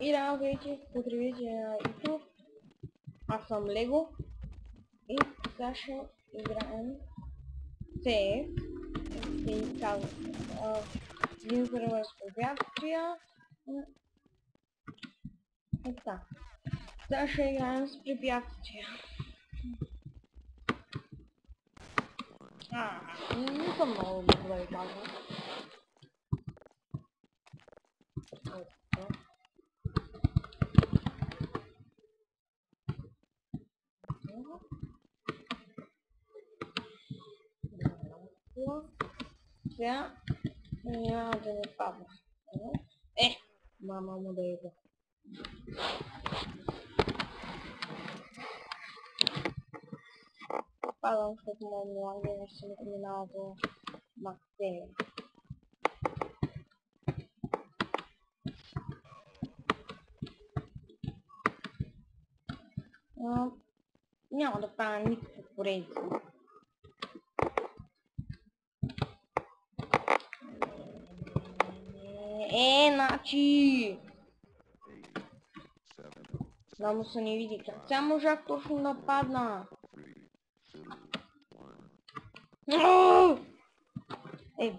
И да, здравейте, поздравите на YouTube. Аз съм Лего. И сега ще играем CS. И казвам, един сервер с препятствия. Така. Сега ще играем с препятствия. Не съм много добре да ви казвам. Сега няма да не падна. Мама му да иде. Падам, защото му лаги нещо не минава до максимум. Няма да правя никакви поредици. Значи... Да му се не види как. Сега можах точно да падна.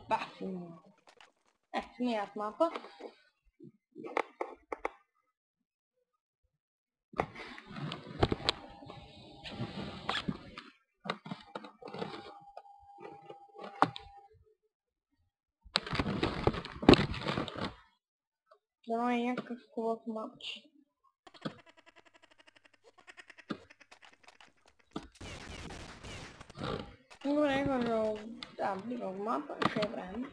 Бафи му. Смеят мапа. Това е някакъв хубав мапч. Добре, да, бива мапа, ще е време.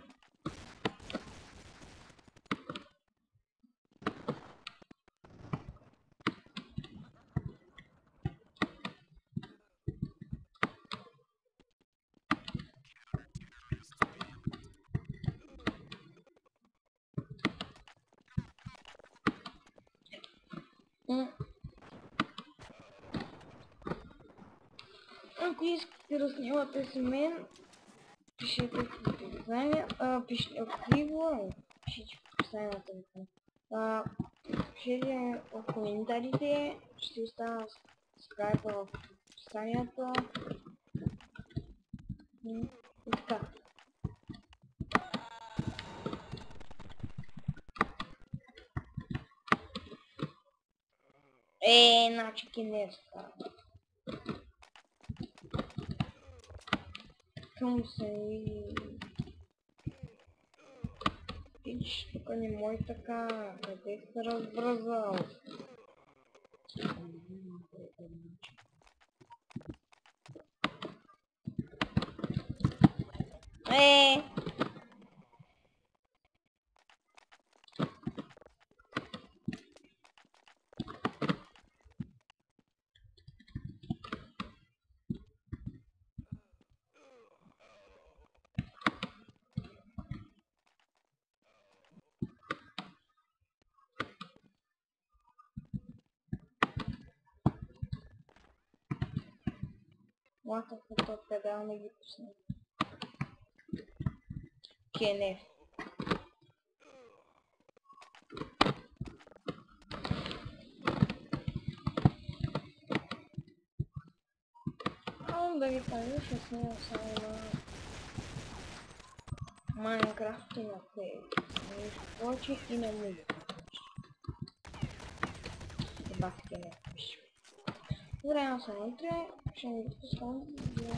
Ако искате да снимате с мен, пишете в описанието, пишете в описанието, пишете в коментарите, ще остана скайпа в описанието. И така. Значи кинеска. Към се и... Ич, тук не мой така, къде се разбразал? Лака като педал не ги пусна. Кенеф. Да ви кажа, ще снимам само на Майнкрафт и на Фейс. Нещо повече и на музика. Баси Кенеф пише. Време съм утре, ще ми пускам за...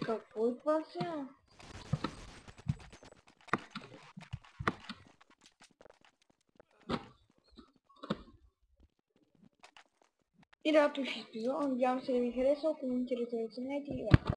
Какво е това сега? И да, това ще епизод, надявам се да ви харесва, коментирайте, оценете и да.